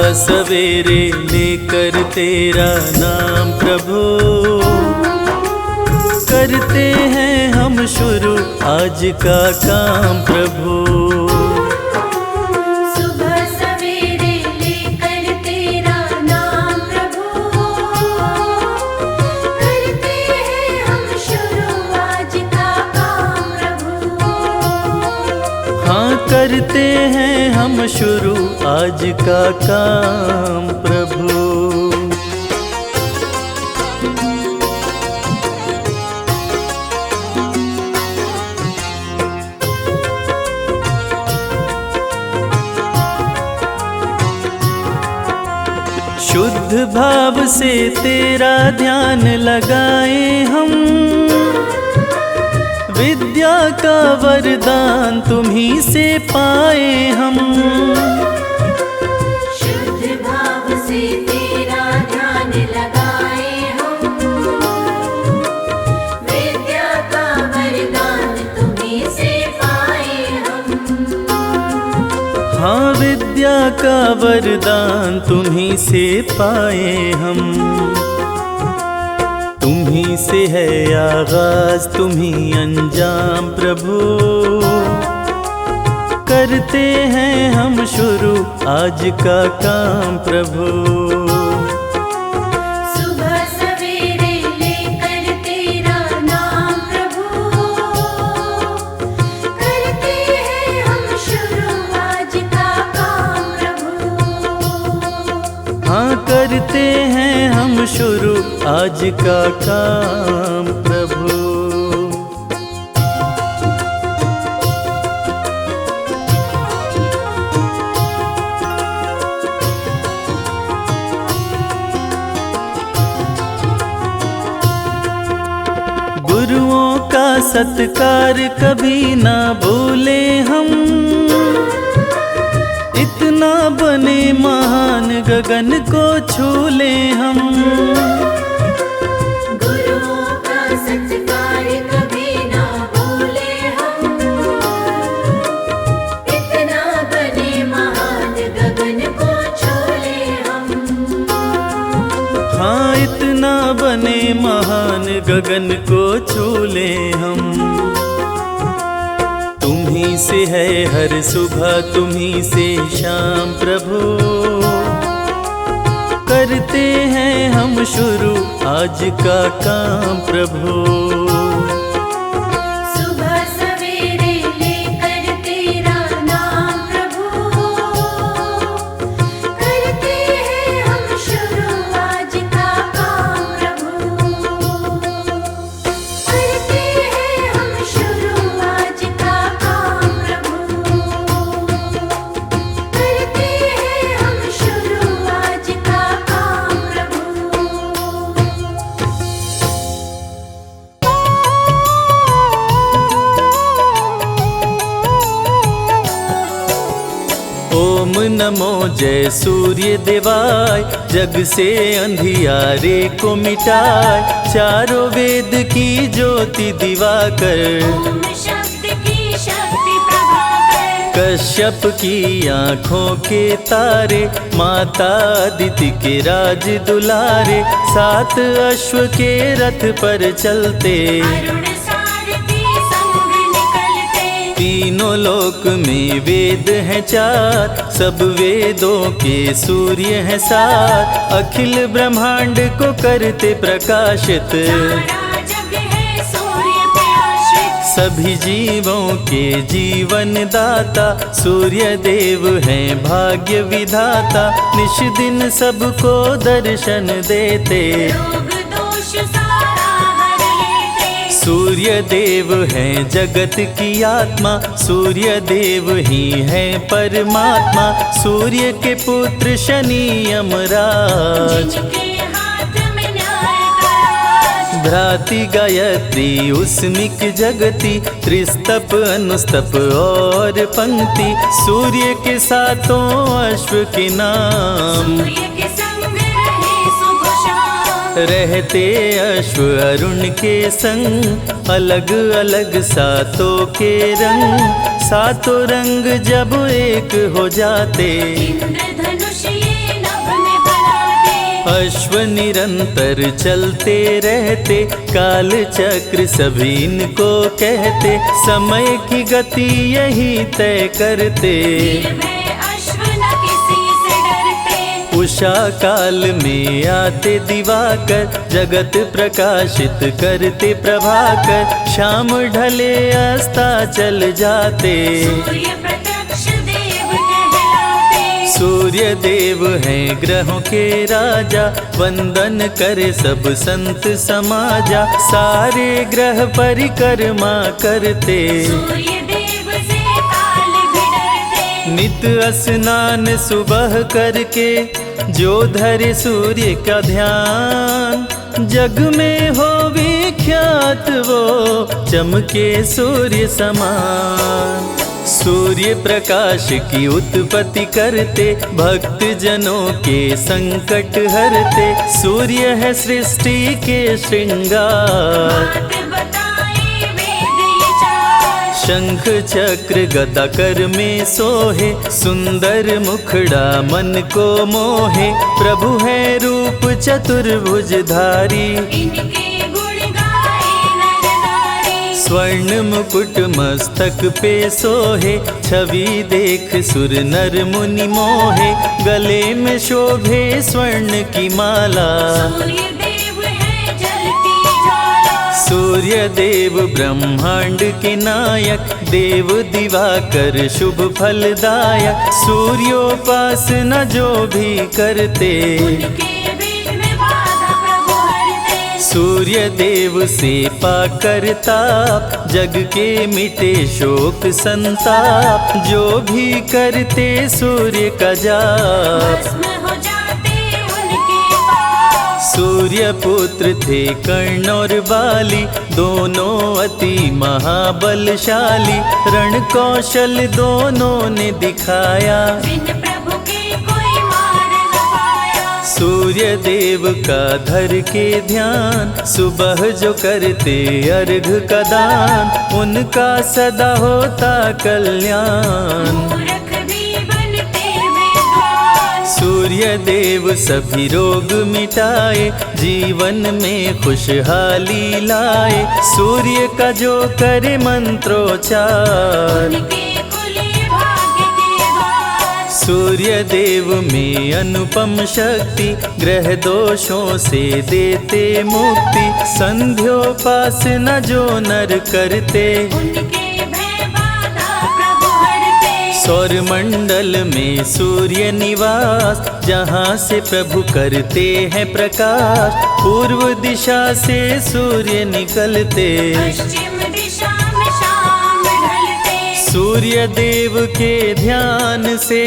सुबह सवेरे लेकर तेरा नाम प्रभु, करते हैं हम शुरू आज का काम प्रभु। सुबह सवेरे लेकर तेरा नाम प्रभु, करते हैं हम शुरू आज का काम प्रभु। हाँ करते हैं हम शुरू आज का काम प्रभु। शुद्ध भाव से तेरा ध्यान लगाए हम, विद्या का वरदान तुम्हीं से पाए हम। शुद्ध भाव से तेरा ध्यान लगाए हम, विद्या का वरदान तुम्हीं से पाए हम। हाँ विद्या का वरदान तुम्हीं से पाए हम। तुम्हीं से है आगाज तुम्हीं अंजाम प्रभु, करते हैं हम शुरू आज का काम प्रभु। सुबह सवेरे लेकर तेरा नाम प्रभु, करते हैं हम शुरू आज का काम प्रभु। हाँ करते हैं हम शुरू आज का काम प्रभु। गुरुओं का सत्कार कभी ना भूले हम, इतना बने महान गगन को छू ले हम। गुरुओं का सत्कार कभी ना भूले हम, इतना बने महान गगन को छू ले हम। हाँ इतना बने महान गगन को छू ले हम। तुम्हीं से है हर सुबह तुम्हीं से शाम प्रभु, करते हैं हम शुरू आज का काम प्रभु। सुबह सवेरे लेकर तेरा नाम प्रभु, करते हैं हम शुरू आज का काम प्रभु। करते हैं हम शुरू आज का काम प्रभु। करते हैं हम शुरू आज का काम प्रभु। ओम नमो जय सूर्य देवाय, जग से अंधियारे को मिटाए, चारों वेद की ज्योति दिवाकर, ओम शब्द की शक्ति प्रभाकर, कश्यप की आँखों के तारे, माता अदिति के राज दुलारे, सात अश्व के रथ पर चलते, अरुण सारथी संग निकलते। तीनों लोक में वेद हैं चार, सब वेदों के सूर्य हैं सात, अखिल ब्रह्मांड को करते प्रकाशित, सारा जग है सूर्य पे आश्रित। सभी जीवों के जीवन दाता, सूर्य देव हैं भाग्य विधाता, निश दिन सबको दर्शन देते, रोग दोष सारा हर लेते। सूर्य देव हैं जगत की आत्मा, सूर्य देव ही हैं परमात्मा, सूर्य के पुत्र शनि यमराज, जिनके हाथ में न्याय का राज। भ्राति गायत्री उस्मिक जगति, त्रिस्तप अनुस्तप और पंक्ति, सूर्य के सातों अश्व के नाम, सूर्य के संग रहे सुबह शाम। रहते अश्व अरुण के संग, अलग अलग सातों के रंग, सातों रंग जब एक हो जाते, इंद्रधनुष ये अश्व निरंतर चलते रहते, काल चक्र सभी इनको कहते, समय की गति यही तय करते। उषा काल में आते दिवाकर, जगत प्रकाशित करते प्रभाकर, शाम ढले अस्ताचल जाते। सूर्य देव हैं ग्रहों के राजा, वंदन करे सब संत समाजा, सारे ग्रह परिक्रमा करते। नित स्नान सुबह करके, जो धरे सूर्य का ध्यान, जग में हो विख्यात वो, चमके सूर्य समान। सूर्य प्रकाश की उत्पत्ति करते, भक्त जनों के संकट हरते, सूर्य है सृष्टि के श्रृंगार। शंख चक्र गदा कर में सोहे, सुंदर मुखड़ा मन को मोहे, प्रभु है रूप चतुर्भुजधारी। स्वर्ण मुकुट मस्तक पे सोहे, छवि देख सुर नर मुनि मोहे, गले में शोभे स्वर्ण की माला। सूर्य देव ब्रह्मांड के नायक, देव दिवाकर शुभ फलदायक, सूर्योपासना जो भी करते, सूर्य देव से पाकर ताप, जग के मिटे शोक संताप, जो भी करते सूर्य का जाप। सूर्य पुत्र थे कर्ण और बाली, दोनों अति महाबलशाली, रण कौशल दोनों ने दिखाया। सूर्य देव का धर के ध्यान, सुबह जो करते अर्घ का दान, उनका सदा होता कल्याण। सूर्य देव सभी रोग मिटाए, जीवन में खुशहाली लाए, सूर्य का जो करे मंत्रोच्चार। सूर्य देव में अनुपम शक्ति, ग्रह दोषों से देते मुक्ति, संध्योपासना जो नर करते, सौर मंडल में सूर्य निवास, जहाँ से प्रभु करते हैं प्रकाश, पूर्व दिशा से सूर्य निकलते, सूर्य देव के ध्यान से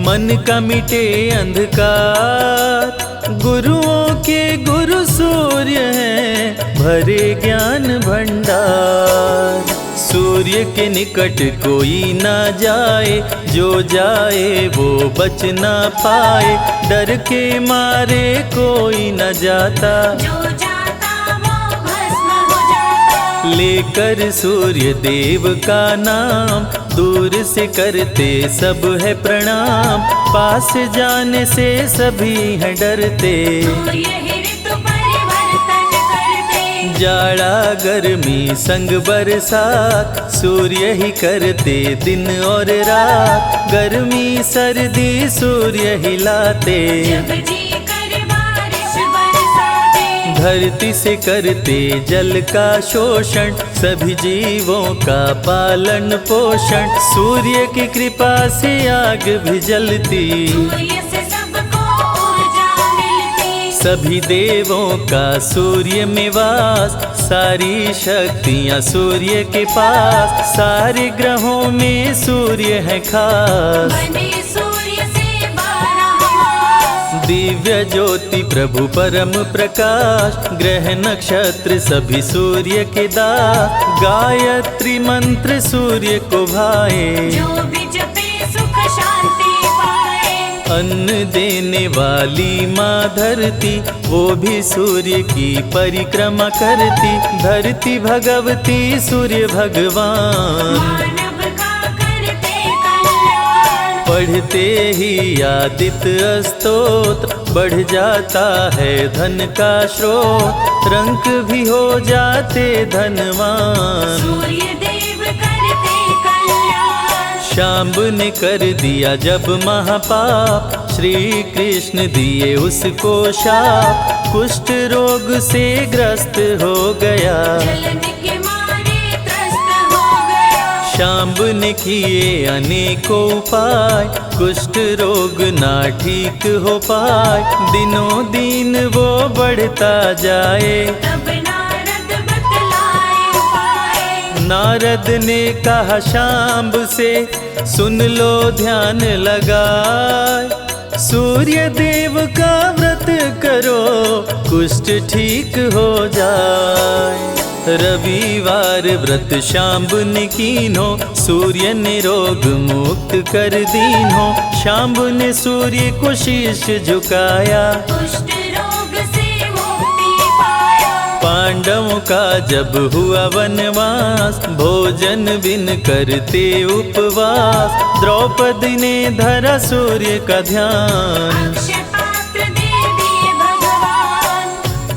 मन का मिटे अंधकार, गुरुओं के गुरु सूर्य हैं भरे ज्ञान भंडार। सूर्य के निकट कोई ना जाए, जो जाए वो बच ना पाए, डर के मारे कोई न जाता, लेकर सूर्य देव का नाम, दूर से करते सब है प्रणाम, पास जाने से सभी हैं डरते। जाड़ा गर्मी संग बरसात, सूर्य ही करते दिन और रात, गर्मी सर्दी सूर्य ही लाते, धरती से करते जल का शोषण, सभी जीवों का पालन पोषण, सूर्य की कृपा से आग भी जलती, सभी देवों का सूर्य में वास, सारी शक्तियाँ सूर्य के पास, सारे ग्रहों में सूर्य है खास। दिव्य ज्योति प्रभु परम प्रकाश, ग्रह नक्षत्र सभी सूर्य के दास, गायत्री मंत्र सूर्य को भाए, जो भी जपे सुख शांति पाए। अन्न देने वाली माँ धरती, वो भी सूर्य की परिक्रमा करती, धरती भगवती सूर्य भगवान, पढ़ते ही आदित्य स्तोत्र, बढ़ जाता है धन का स्रोत, रंक भी हो जाते धनवान। सूर्य देव करते कल्याण, शांब ने कर दिया जब महापाप, श्री कृष्ण दिए उसको शाप, कुष्ठ रोग से ग्रस्त हो गया। जलन के मारे त्रस्त हो गया। शांब ने किए अनेकों उपाय, कुष्ठ रोग ना ठीक हो पाए, दिनों दिन वो बढ़ता जाए। तब नारद बतलाए उपाय, नारद ने कहा शांब से, सुन लो ध्यान लगाए, सूर्य देव का व्रत करो, कुष्ठ ठीक हो जाए। रविवार व्रत शांब ने कीन्हो, सूर्य ने रोग मुक्त कर दीन्हो। शांब ने सूर्य को शीश झुकाया, कुष्ठ रोग से मुक्ति पाया। पांडवों का जब हुआ वनवास, भोजन बिन करते उपवास, द्रौपदी ने धरा सूर्य का ध्यान। अक्षय पात्र दे दिए भगवान,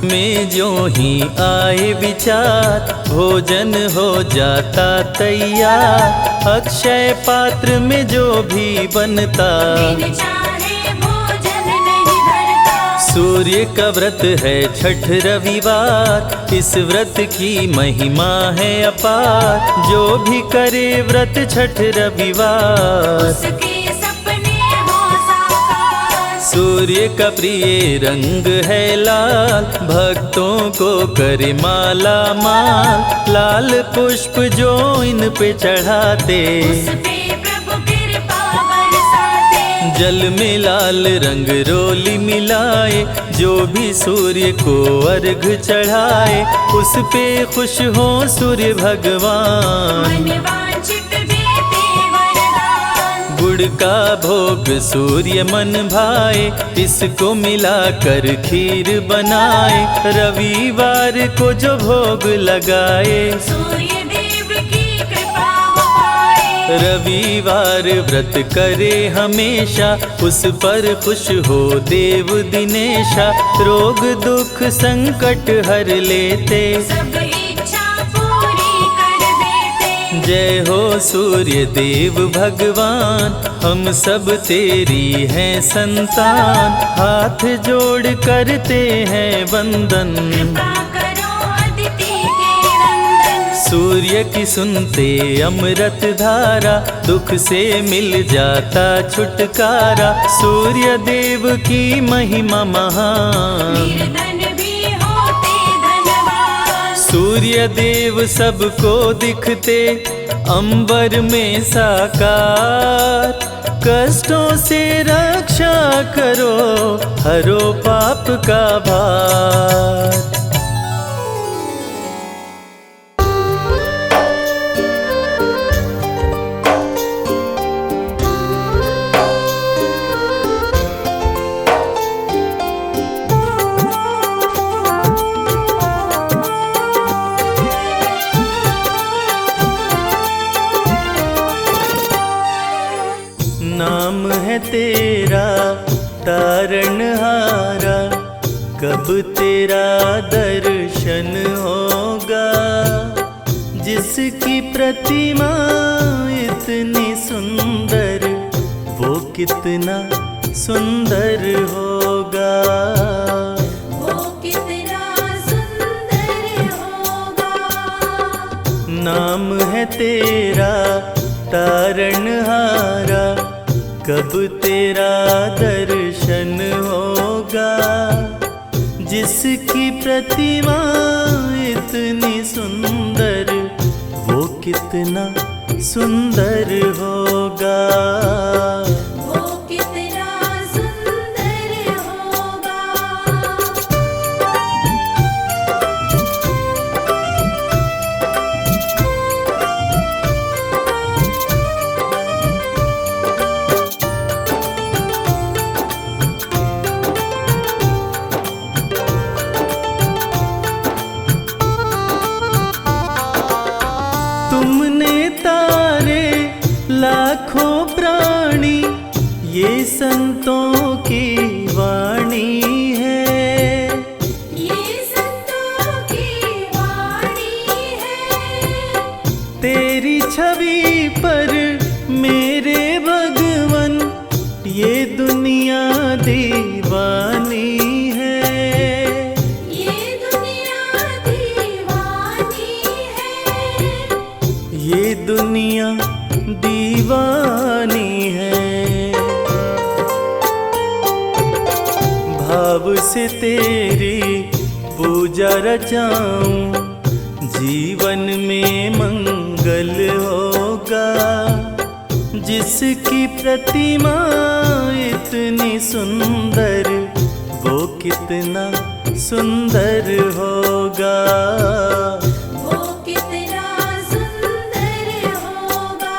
में जो ही आए विचार, भोजन हो जाता तैयार। अक्षय पात्र में जो भी बनता, बिन चाहे भोजन नहीं धरता। सूर्य का व्रत है छठ रविवार, इस व्रत की महिमा है अपार। जो भी करे व्रत छठ रविवार, उसके सपने हो साकार। सूर्य का प्रिय रंग है लाल, भक्तों को करे माला माल। लाल पुष्प जो इन पे चढ़ाते, उस पे प्रभु कृपा बरसाते। जल में लाल रंग रोली मिलाए, जो भी सूर्य को अर्घ चढ़ाए, उस पे खुश हो सूर्य भगवान। मन वांछित देते वरदान, गुड़ का भोग सूर्य मन भाए, इसको मिलाकर खीर बनाए। रविवार को जो भोग लगाए, सूर्य देव की कृपा हो पाए। रविवार व्रत करे हमेशा, उस पर खुश हो देव दिनेशा। रोग दुख संकट हर लेते, सब इच्छा पूरी कर देते। जय हो सूर्य देव भगवान, हम सब तेरी हैं संतान। हाथ जोड़ करते हैं वंदन, कृपा करो अदिति के नंदन। सूर्य की सुनते अमृत धारा, दुख से मिल जाता छुटकारा। सूर्य देव की महिमा महान, निर्धन भी होते धनवान। सूर्य देव सबको दिखते अंबर में साकार। कष्टों से रक्षा करो, हरो पाप का भार। नाम है तेरा तारणहारा, कब तेरा दर्शन होगा। जिसकी प्रतिमा इतनी सुंदर, वो कितना सुंदर होगा। वो कितना सुंदर होगा। नाम है तेरा तारणहारा, कब तेरा दर्शन होगा। जिसकी प्रतिमा इतनी सुंदर, वो कितना सुंदर होगा। वो कितना सुंदर होगा। तुमने तारे लाखों प्राणी, ये संतों की वाणी। वाणी है। भाव से तेरी पूजा रचाऊं, जीवन में मंगल होगा। जिसकी प्रतिमा इतनी सुंदर, वो कितना सुंदर होगा। वो कितना सुंदर होगा।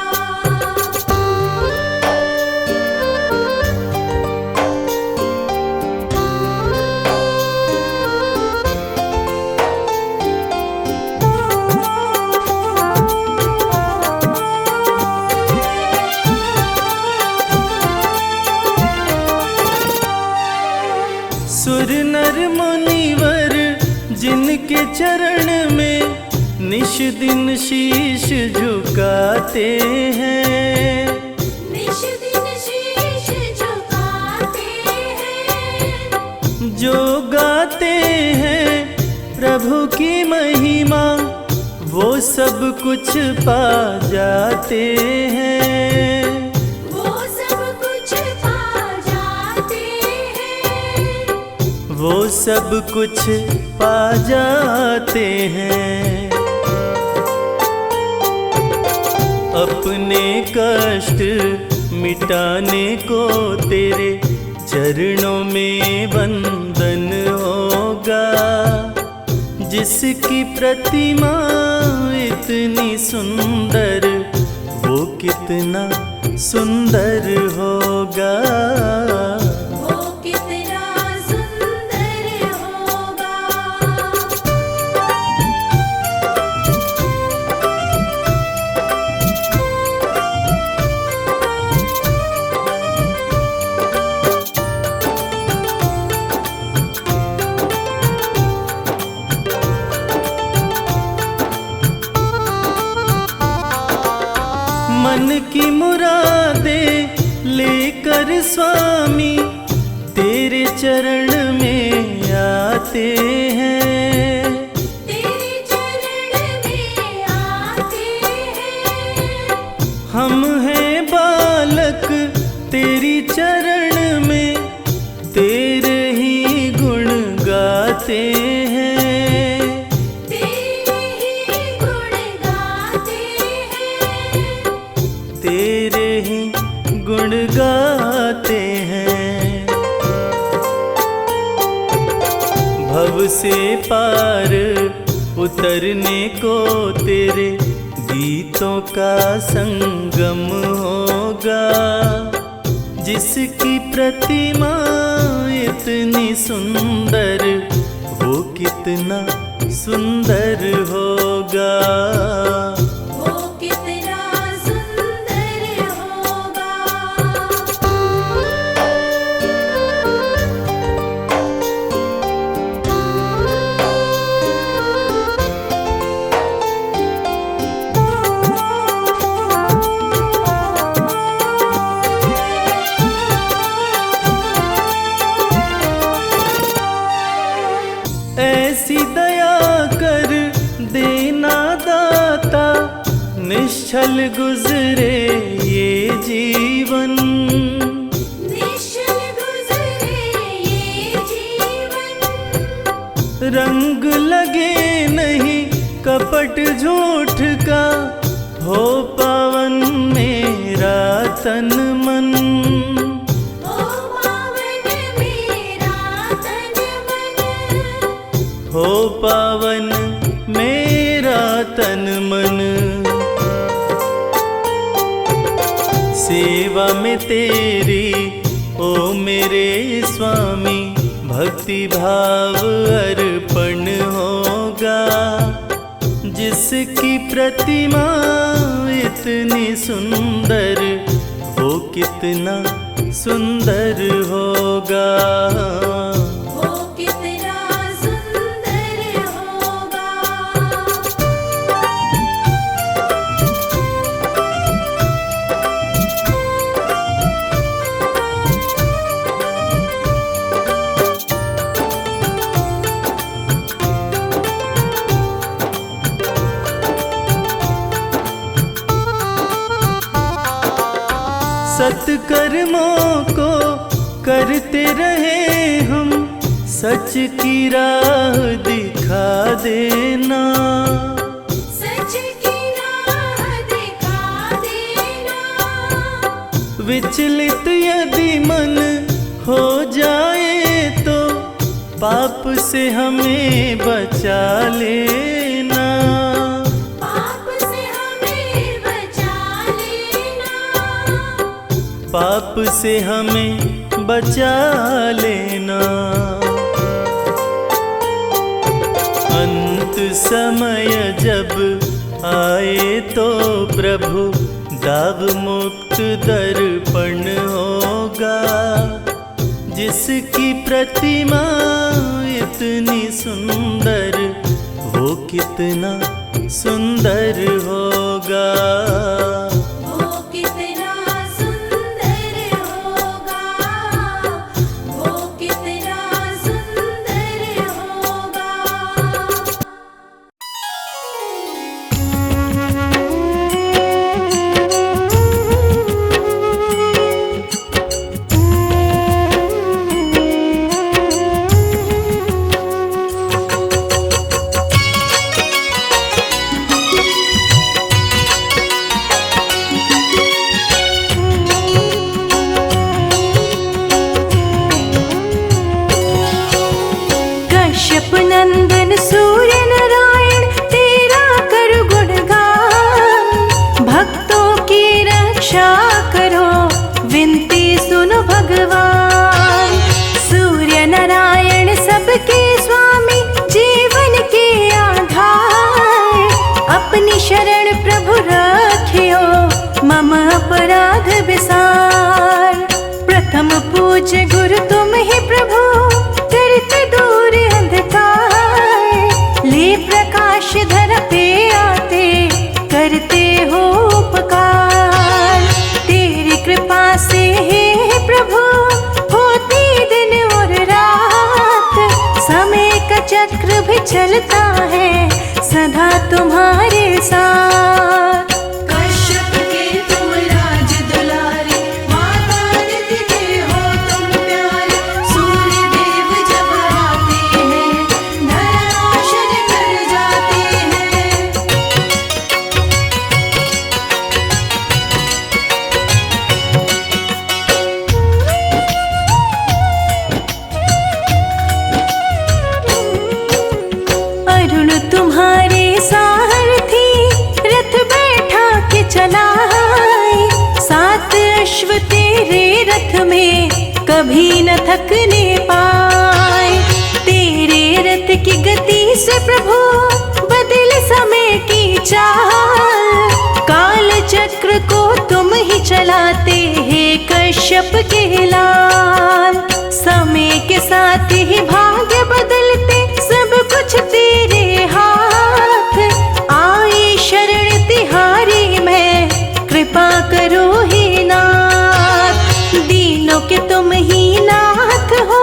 सुर नर मुनिवर जिनके चरण में निश दिन शीश झुकाते हैं, निश दिन शीश झुकाते हैं। जो गाते हैं प्रभु की महिमा, वो सब कुछ पा जाते हैं। वो सब कुछ पा जाते हैं। वो सब कुछ पा जाते हैं। अपने कष्ट मिटाने को तेरे चरणों में वंदन होगा। जिसकी प्रतिमा इतनी सुंदर, वो कितना सुंदर होगा। वो कितना सुंदर होगा। मन की मुरादे लेकर स्वामी तेरे चरण में आते हैं। तेरे चरण में आते हैं। हम हैं बालक तेरी चरण में, तेरे ही गुण गाते हैं। तेरे ही गुण गाते हैं। तेरे ही गुण गाते हैं। भव से पार उतरने को तेरे गीतों का संगम होगा। जिसकी प्रतिमा इतनी सुंदर, वो कितना सुंदर होगा। वो कितना सुंदर होगा। ऐसी दया कर देना दाता, निश्चल गुजरे ये जीवन। निश्चल गुजरे ये जीवन। रंग लगे नहीं कपट झूठ का, हो पावन मेरा तन मन। ओ पावन मेरा तन मन। हो पावन मेरा तन मन। सेवा में तेरी ओ मेरे स्वामी, भक्ति भाव अर्पण होगा। जिसकी प्रतिमा इतनी सुंदर, वो कितना सुंदर होगा। वो कितना सुंदर होगा। सत्कर्मों को करते रहे हम, सच की राह दिखा देना। सच की राह दिखा देना। विचलित यदि मन हो जाए तो पाप से हमें बचा लेना। पाप से हमें बचा लेना। पाप से हमें बचा लेना। अंत समय जब आए तो प्रभु दाव मुक्त दर्पण होगा। जिसकी प्रतिमा इतनी सुंदर, वो कितना सुंदर होगा। वो कितना सुंदर होगा। वो कितना सुंदर होगा। कश्यप नंदन सूर्य नारायण तेरा कर गुणगान। भक्तों की रक्षा करो विनती सुनो भगवान। सूर्य नारायण सबके स्वामी जीवन के आधार। अपनी शरण प्रभु रखियो मम अपराध विसार। प्रथम पूज्य गुरु तुम ही प्रभु करते दूर अंधकार। ले प्रकाश धर पे आते करते हो उपकार। तेरी कृपा से हे प्रभु होती दिन और रात। समय का चक्र भी चलता है सदा तुम्हारे साथ। कश्यप के तुम राज दुलारे, माता अदिति के हो तुम प्यारे। सूर्य देव जब आते हैं, धरा रोशन कर जाते हैं। अरुण तुम्हारे सारथी रथ बैठा के चलाए। सात अश्व तेरे रथ में कभी न थकने पाए। तेरे रथ की गति से प्रभु बदल समय की चाल। काल चक्र को तुम ही चलाते हे कश्यप के लाल। समय के साथ ही भाग्य बदलते सब कुछ तेरे हाथ। आई शरण तिहारी मैं कृपा करो हे नाथ। दीनों के तुम ही नाथ हो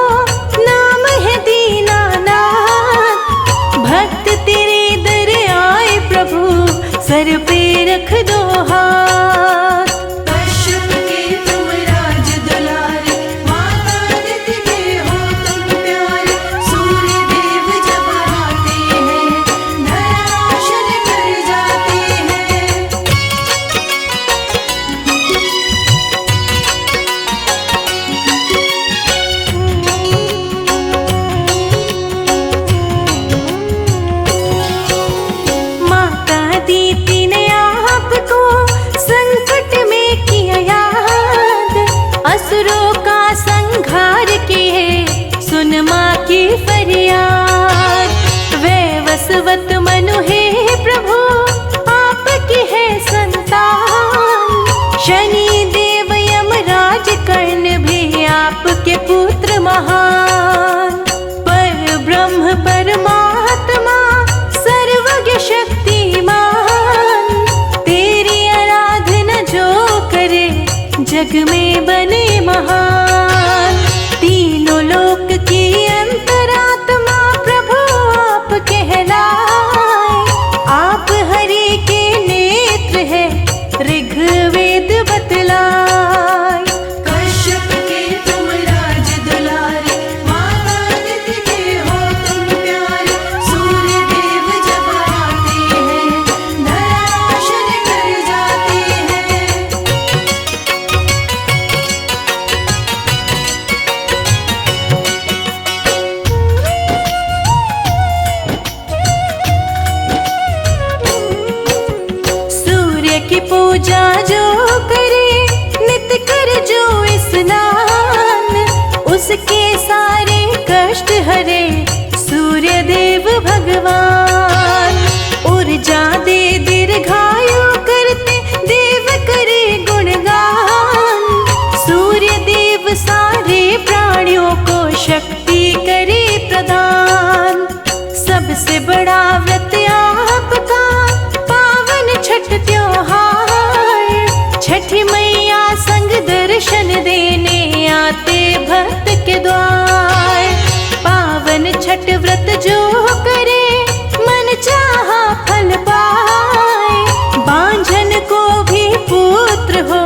नाम है दीनानाथ। भक्त तेरे दर आए प्रभु सर पे रख दो हाथ। कश्यप के तुम राज दुलारे, माता अदिति के हो तुम प्यारे। सूर्य देव जब आते हैं, धरा रोशन कर जाते हैं। माता दीति ने आपको संकट में किया याद। असुरों का संहार किए सुन माँ की फरियाद। वैवस्वत मनु हे प्रभु आपकी है संतान। शनि देव यमराज कर्ण भी आपके पुत्र महान। पर ब्रह्म परमात्मा सर्वज्ञ शक्तिमान। तेरी आराधना जो करे जग में बने महान। तीनों लोक की अंतरात्मा पूजा जो करे नित कर जो स्नान, उसके सारे कष्ट हरे सूर्य देव भगवान। ऊर्जा दे दीर्घायु करते देव करे गुणगान, सूर्य देव सारे प्राणियों को शक्ति करे प्रदान। सबसे बड़ा व्रत आपका पावन छठ त्योहार, छठी मैया संग दर्शन देने आते भक्त के द्वार। पावन छठ व्रत जो करे मन चाहा फल पाए, बांझन को भी पुत्र हो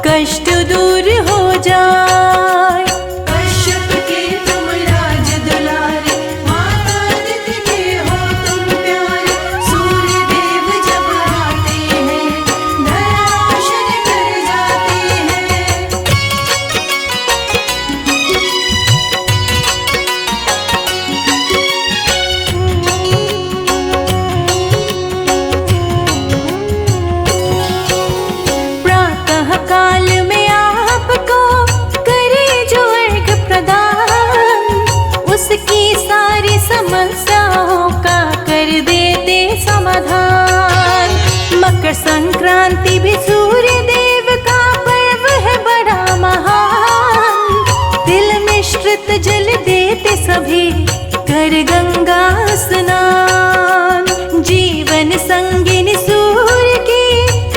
कष्ट दूर हो जाए। कश्यप के तुम राज दुलारे, माता अदिति के हो तुम प्यारे। सूर्य देव जब आते हैं धरा रोशन कर जाते हैं। प्रातः काल में आपको करे जो अर्घ प्रदान, उसकी सारी समस्याओं का कर देते समाधान। मकर संक्रांति भी सूर्य देव का पर्व है बड़ा महान, तिल मिश्रित जल देते सभी कर गंगा स्नान। जीवन संगिनी सूर्य की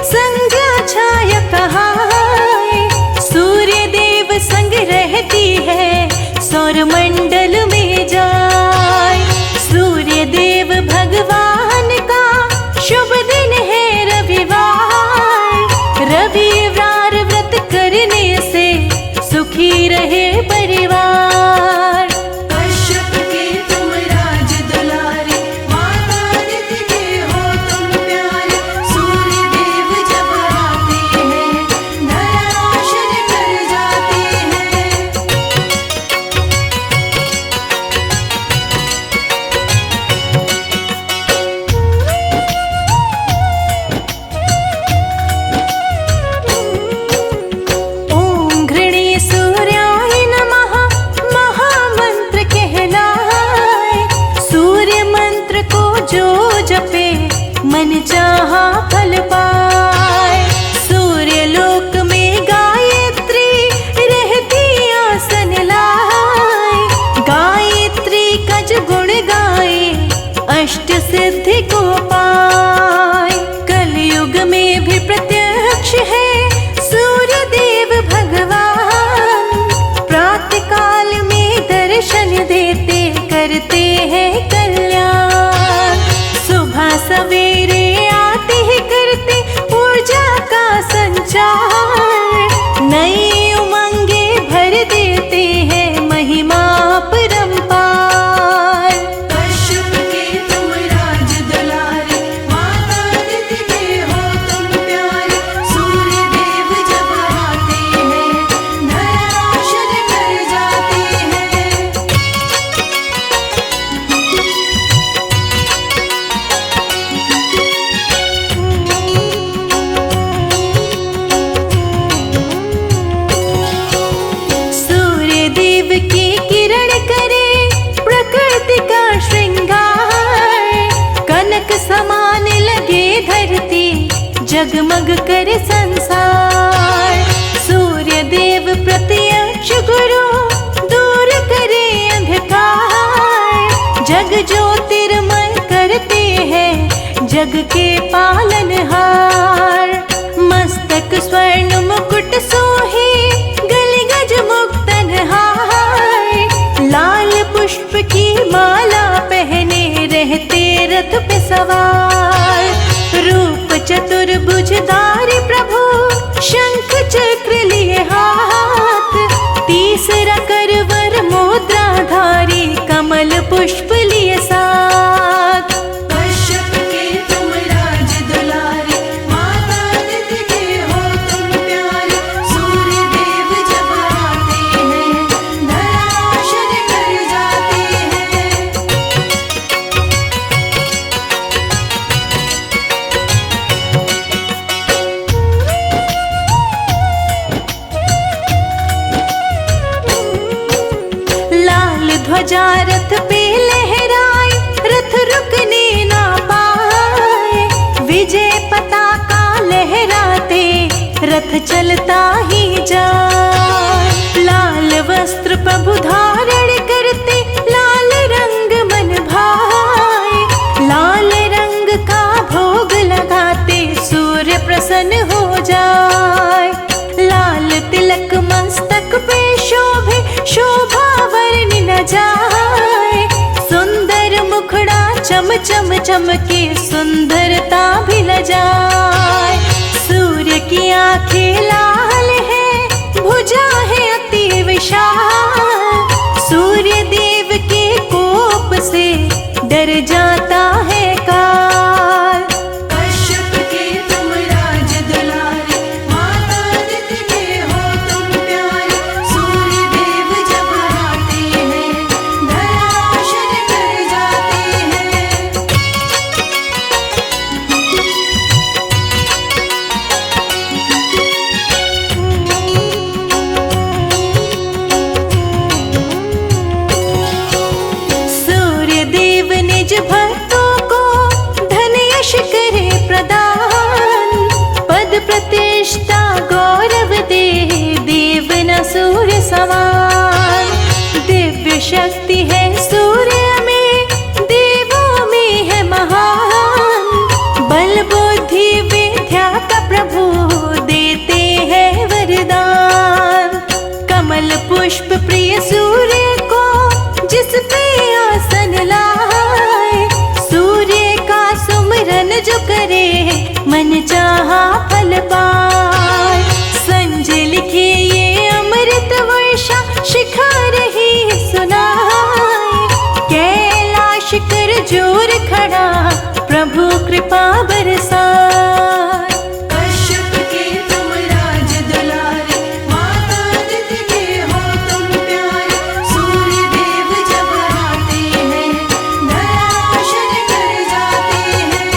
संज्ञा छाया कहाए, सूर्य देव संग रहती है सौर मंडल में जाए। सूर्य देव भगवान का शुभ दिन है रविवार, रविवार व्रत करने से सुखी रहे परिवार। कश्यप के तुम राज दुलारे, माता अदिति के हो तुम प्यारे। सूर्य देव जब आते हैं धरा रोशन कर जाते हैं। ओम घृणी सूर्याय नमः महामंत्र कहलाए, सूर्य मंत्र को जो जपे मन चाहा फल पाए। सूर्य लोक में गायत्री रहती आसन लाए, गायत्री का जो गुण गाए अष्ट सिद्धि को पाए। कलयुग में भी प्रत्यक्ष है सूर्य देव भगवान, प्रातः काल में दर्शन देते करते हैं कल्याण। सुबह सवेरे आते ही करते ऊर्जा का संचार, नई उमंगे भर देते हैं महिमा परंपार। कश्यप के तुम राज दुलारे, माता अदिति के हो तुम प्यारे। सूर्य देव जब आते हैं धरा रोशन कर जाते हैं। सूर्य देव की किरण करे प्रकृति का श्रृंगार, कनक समान लगे धरती जगमग करे संसार। सूर्य देव प्रत्यक्ष गुरु दूर करे अंधकार, जग ज्योतिर्मय करते हैं जग के पालनहार। मस्तक स्वर्ण मुकुट सोहे गले गज मुक्तन हार, लाल पुष्प की माला पहने रहते रथ पे सवार। रूप चतुर्भुजधारी प्रभु शंख चक्र लिए हाथ, तीसरा करवर मुद्राधारी कमल पुष्प लिए साथ। कश्यप के तुम राज दुलारे, माता अदिति के हो तुम प्यारे। सूर्य देव जब आते हैं धरा रोशन कर जाते हैं। रथ चलता ही जाए। लाल वस्त्र प्रभु धारण करते, लाल रंग मन भाए। लाल रंग का भोग लगाते, सूर्य प्रसन्न हो जाए। लाल तिलक मस्तक पे शोभे, शोभा वर्णि न जाए। सुंदर मुखड़ा चम चम चमके, सुंदरता भी ल जाए। सूर्य की आंखें लाल है, भुजा है अति विशाल। सूर्य देव के कोप से डर जाता है काल। कश्यप के तुम राज दुलारे, माता अदिति के हो तुम प्यारे। सूर्य देव जब आते हैं, धराशायी कर जाते हैं। सूर्य देव निज भक्तों को धन यश करे प्रदान। पद प्रतिष्ठा गौरव दे, देव न सूर्य समान। दिव्य शक्ति है सूर्य में, देवों में है महान। बल बुद्धि विद्या का प्रभु देते हैं वरदान। कमल पुष्प प्रिय सूर्य को, जिस पे आसन लाए। सूर्य का सुमिरन जो करे, मन चाहा फल पाए। संजय लिखे ये अमृत वर्षा, शिखा रही सुनाए। कैलाश कर जोर खड़ा, प्रभु कृपा बरसाए। कश्यप के तुम राज दुलारे, माता अदिति के हो तुम प्यारे। सूर्य देव जब आते हैं, धराशायी कर जाते हैं।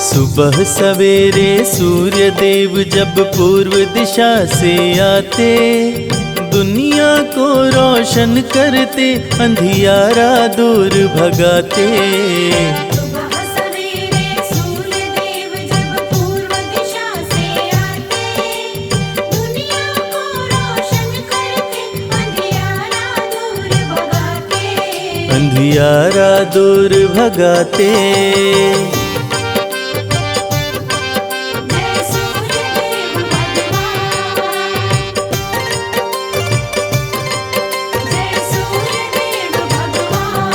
सुबह सवेरे सूर्य देव जब पूर्व दिशा से आते, दुनिया को रोशन करते, अंधियारा दूर भगाते। सुबह सवेरे सूर्य देव जब पूर्व दिशा से आते, दुनिया को रोशन करते, अंधियारा दूर भगाते। अंधियारा दूर भगाते। जय सूर्य देव भगवान, जय सूर्य देव भगवान।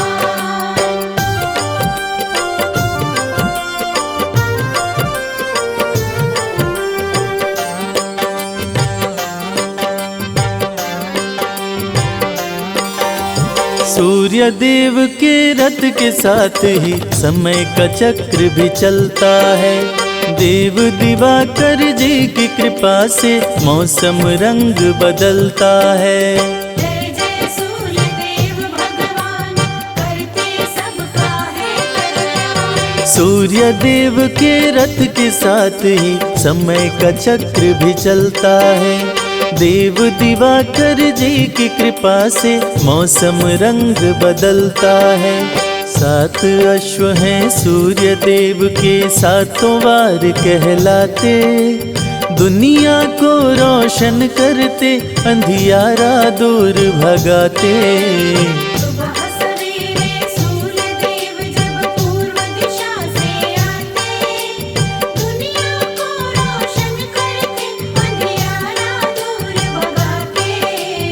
सूर्य देव के रथ के साथ ही समय का चक्र भी चलता है। देव दिवाकर जी की कृपा से मौसम रंग बदलता है। जय जय सूर्य देव भगवान, करते सबका है कल्याण। सूर्य देव के रथ के साथ ही समय का चक्र भी चलता है। देव दिवाकर जी की कृपा से मौसम रंग बदलता है। 7 अश्व हैं सूर्य देव के, सातों वार कहलाते। दुनिया को रोशन करते, अंधियारा दूर भगाते। सुबह सवेरे सूर्य देव जब पूर्व दिशा से आते, दुनिया को रोशन करते, अंधियारा दूर भगाते।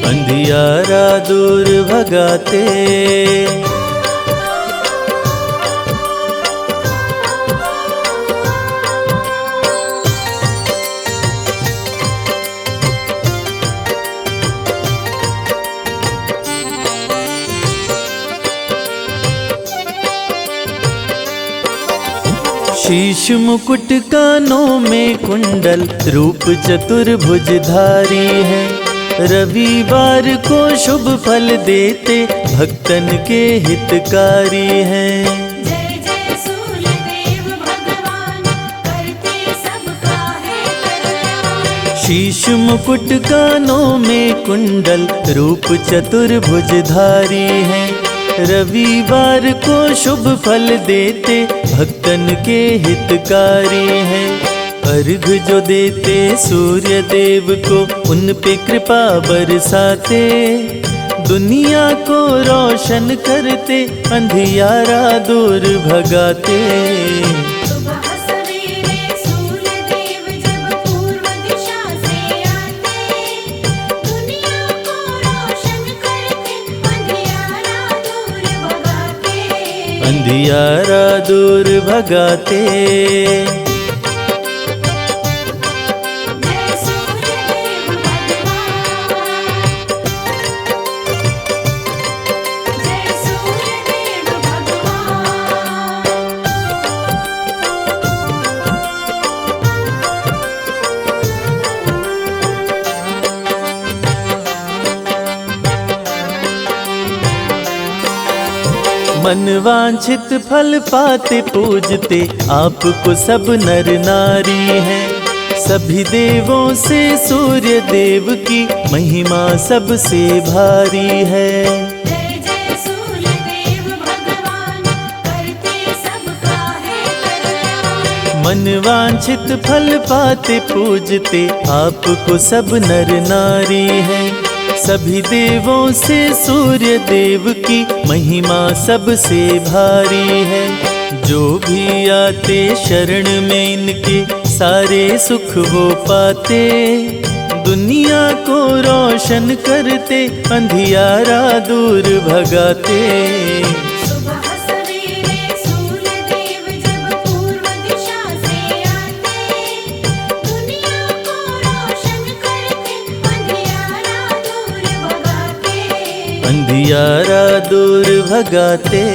अंधियारा दूर भगाते। शीश मुकुट कानों में कुंडल, रूप चतुर्भुजधारी है। रविवार को शुभ फल देते, भक्तन के हितकारी हैं। जय जय सूर्य शीश मुकुट कानों में कुंडल, रूप चतुर्भुजधारी हैं। रविवार को शुभ फल देते, भक्तन के हितकारी हैं। अर्घ जो देते सूर्य देव को, उन पे कृपा बरसाते। दुनिया को रोशन करते, अंधियारा दूर भगाते। सुबह सवेरे सूर्य देव जब पूर्व दिशा से आते, दुनिया को रोशन करते, अंधियारा दूर भगाते। अंधियारा दूर भगाते। जय सूर्य देव भगवान, जय सूर्य देव भगवान। मन वांछित फल पाते पूजते, आपको सब नर नारी हैं। सभी देवों से सूर्य देव की महिमा सबसे भारी है। जय जय सूर्य देव भगवान, करते सबका है कल्याण। मन वांछित फल पाते पूजते, आपको सब नर नारी हैं। सभी देवों से सूर्य देव की महिमा सबसे भारी है। जो भी आते शरण में इनके, सारे सुख वो पाते। दुनिया को रोशन करते, अंधियारा दूर भगाते। सुबह सवेरे सूर्य देव जब पूर्व दिशा से आते, दुनिया को रोशन करते, अंधियारा दूर भगाते। अंधियारा दूर भगाते।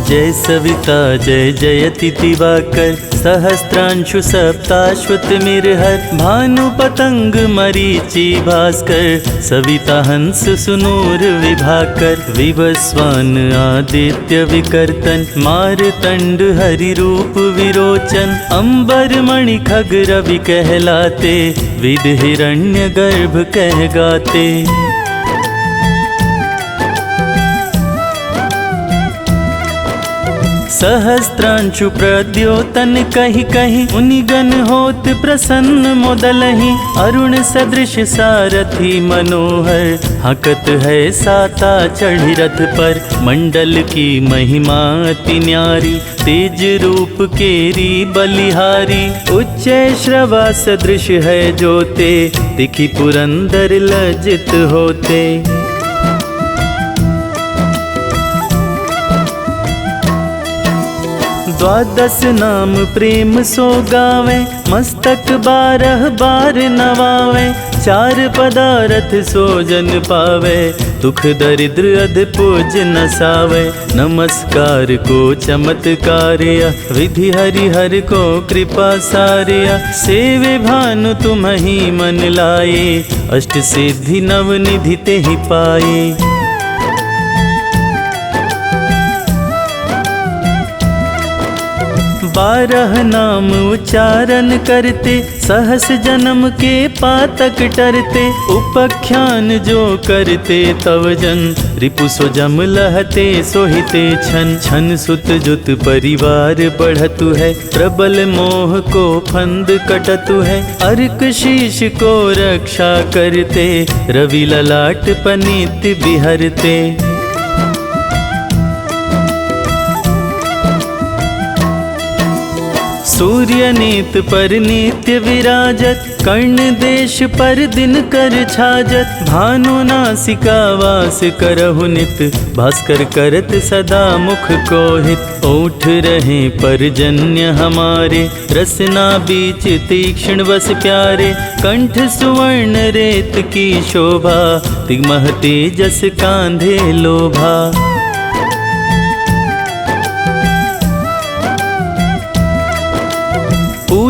जय सविता जय जयति दिवाकर, सहस्त्रांशु सप्ताश्वत मिरहर। भानु पतंग मरीचि भास्कर, सविता हंस सुनूर विभाकर। विवस्वान आदित्य विकर्तन, मारतंड हरि रूप विरोचन। अंबर मणि खग रवि कहलाते, विद हिरण्य गर्भ कह गाते। सहस्त्रांशु प्रद्योतन कहि कहि, मुनि गण होत प्रसन्न मोदलहि। अरुण सदृश सारथी मनोहर, हकत है साता चढ़ी रथ पर। मंडल की महिमा अति न्यारी, तेज रूप केरी बलिहारी। उच्च श्रवा सदृश है जोते, दिखि पुरंदर लज्जित होते। द्वादश नाम प्रेम सो गावे, मस्तक 12 बार नवावे। 4 पदारथ सो जन पावे, दुख दरिद्र अध पूज नसावे। नमस्कार को चमत्कार्य, विधि हरिहर को कृपा सार्य। सेवे भानु तुम ही मन लाए, अष्ट सिद्धि नव निधि ते ही पाए। 12 नाम उच्चारण करते, सहस जन्म के पातक टरते। उपख्यान जो करते तव जन, रिपु सो जम लहते सोहिते छन। छन सुत जुत परिवार बढ़तु है, प्रबल मोह को फंद कटतु है। अर्क शीश को रक्षा करते, रवि ललाट पनीत बिहरते। सूर्य नीत पर नित्य विराजत, कर्ण देश पर दिन कर छाजत। भानु नासिका वास करहु नित, भास्कर करत सदा मुख को हित। ओठ रहे परजन्य हमारे, रसना बीच तीक्ष्ण बस प्यारे। कंठ सुवर्ण रेत की शोभा, तिगमह तेजस कांधे लोभा।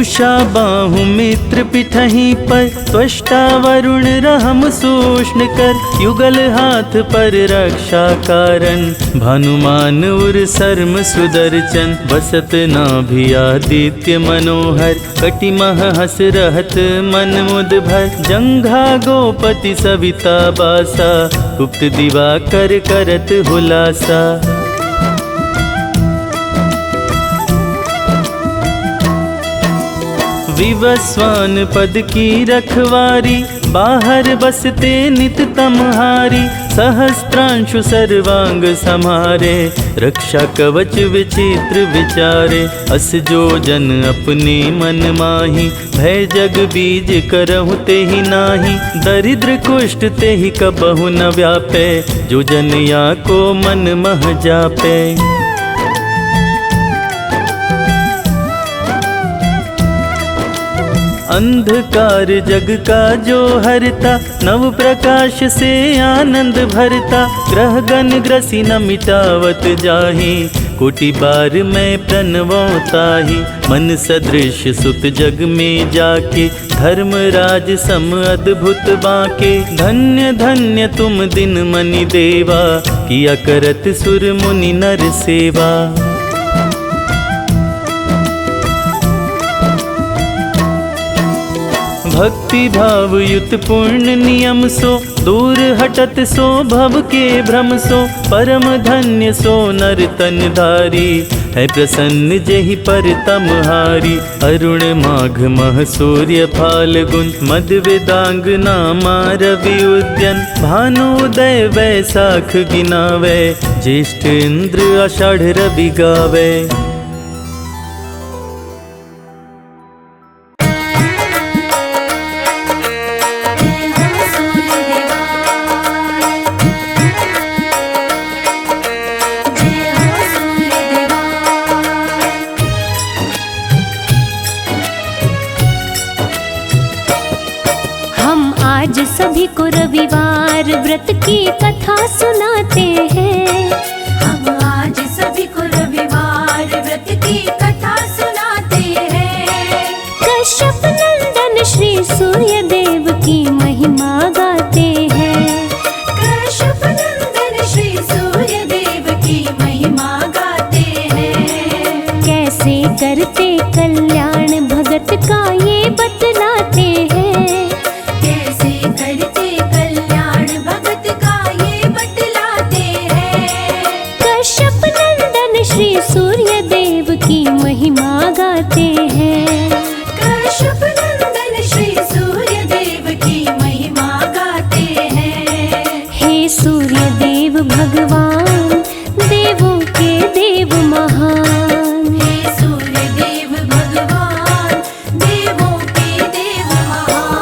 उषा बाहु मित्र पिठही पर, त्वष्टा वरुण रहम सूष्ण कर, युगल हाथ पर रक्षा कारण, भानुमान उर सर्म सुदर्शन, बसत नाभि आदित्य मनोहर, कटिमह हस रहत मन मुद भर, जंघा गोपति सविता बासा, गुप्त दिवाकर करत हुलासा। विवस्वान पद की रखवारी, बाहर बसते नित तमहारी, सहस्त्रांशु सर्वांग समारे, रक्षा कवच विचित्र विचारे, अस जो जन अपने मन माही, भय जग बीज करहु तेहि नाही, दरिद्र कुष्ठ तेहि कबहु न व्यापे, जो जन या को मन मह जापे। अंधकार जग का जो हरता, नव प्रकाश से आनंद भरता, ग्रह गण ग्रसी न मिटावत जाहि, कोटि बार मैं प्रणवताहि, मन सदृश सुत जग में जाके, धर्मराज सम अद्भुत बाके, धन्य धन्य तुम दिन मनि देवा, किया करत सुर मुनि नर सेवा। भक्ति भाव युत पूर्ण नियम सो, दूर हटत सो भव के भ्रम सो, परम धन्य सो नर तन धारी, है प्रसन्न जेहि पर तमहारी, अरुण माघ मह सूर्य फाल्गुन, मद वेदांग नामा रवि उद्यन, भानुदय वैसाख गिनावे, ज्येष्ठ इंद्र आषाढ़ रवि गावे। सभी को रविवार व्रत की कथा सुनाते हैं, हम आज सभी को रविवार व्रत की कथा सुनाते हैं। कश्यप नंदन श्री सूर्य देव की महिमा गाते हैं, कश्यप नंदन श्री सूर्य देव की महिमा गाते हैं। कैसे करते कल्याण भगत का ये बतलाते हैं, श्री सूर्य देव की महिमा गाते हैं, कश्यप नंदन श्री सूर्य देव की महिमा गाते हैं। हे सूर्य देव भगवान, देवों के देव महान, हे सूर्य देव भगवान, देवों के देव महान।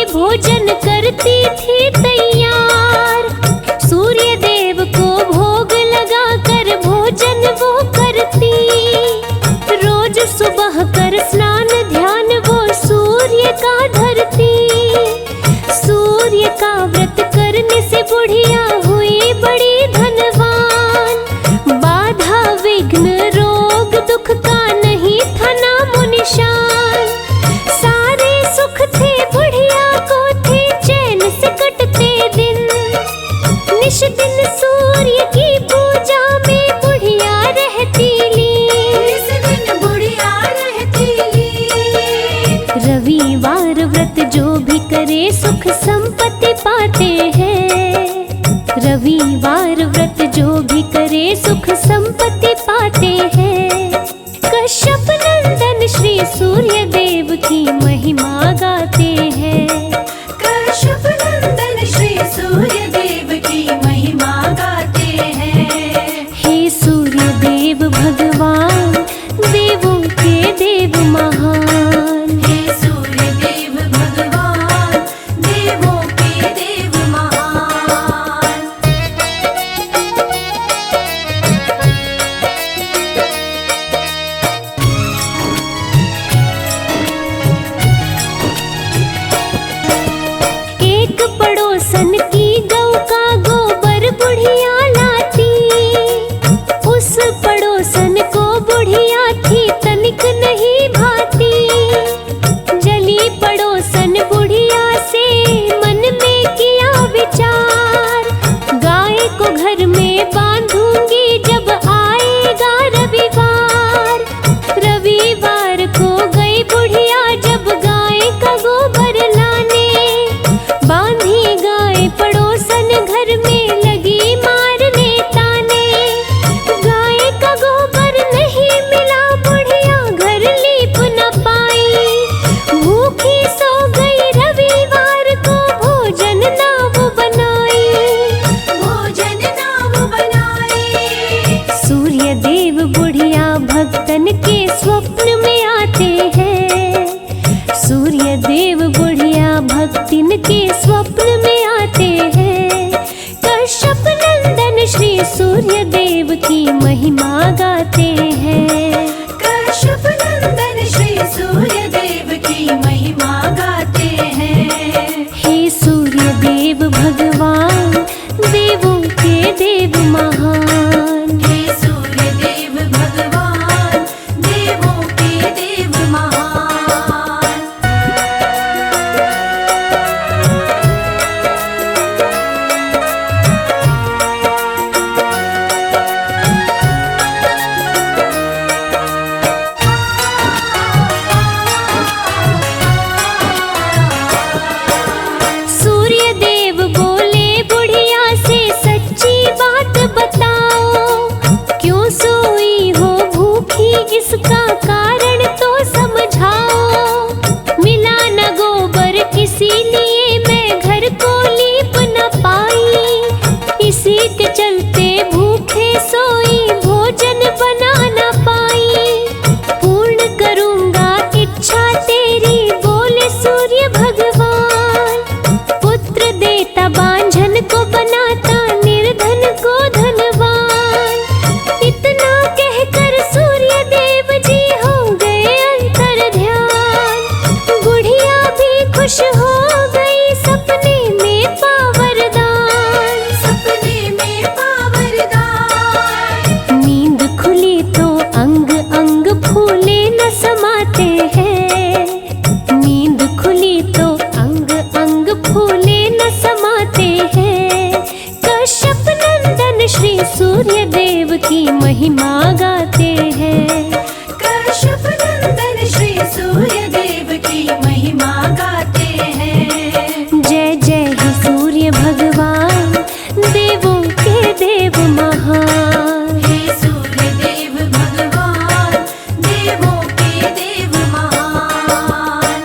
भोजन करती थी तैयार, सूर्य देव को भोग लगा कर भोजन वो करती, रोज सुबह कर स्नान ध्यान वो सूर्य का धरती। सूर्य का व्रत करने से बुढ़िया हुई बड़ी धनवान, बाधा विघ्न रोग दुख का नहीं था नामो निशान, सारे सुख थे बुढ़िया को थे चैन से कटते दिन, निश दिन सूर्य की पूजा में बुढ़िया रहती लीन, इस दिन बुढ़िया रहती लीन। रविवार व्रत जो भी करे सुख संपत्ति पाते हैं, रविवार व्रत जो भी करे सुख संपत्ति पाते हैं। कश्यप नंदन श्री सूर्य देव की महिमा गाते हैं, कश्यप नंदन श्री सूर्य देव की महिमा गाते हैं। हे सूर्य देव भगवान, देवों के देव महान, हे सूर्य देव भगवान, देव की महिमा गाते हैं। कश्यप नंदन श्री सूर्य देव की महिमा गाते हैं। हे सूर्य देव भगवान, देवों के देव महान। हे सूर्य देव भगवान, देवों के देव महान। सूर्य देव बोले बुढ़िया से सच्ची बात बताओ, क्यों सोई हो भूखी इसका कारण तो समझाओ। मिला न गोबर इसीलिए मैं घर को लीप न पाई, इसी के चलते भूखे सोई भोजन बना न पाई। पूर्ण करूंगा इच्छा तेरी बोले सूर्य भगवान, पुत्र देता बांझन को बनाता निर्धन को धनवान। इतना कहकर सूर्य देव जी हो गए अंतर ध्यान, बुढ़िया भी खुश हो गई सपने में पावरदान। सपने में पावरदान। नींद खुली तो अंग अंग फूले न समाते हैं, नींद खुली तो अंग अंग फूले न समाते हैं। कश्यप नंदन श्री सूर्य देव की महिमा गाते हैं। कश्यप नंदन श्री सूर्य देव की महिमा गाते हैं। जय जय हे सूर्य भगवान, देवों के देव महान। हे सूर्य देव भगवान, देवों के देव महान।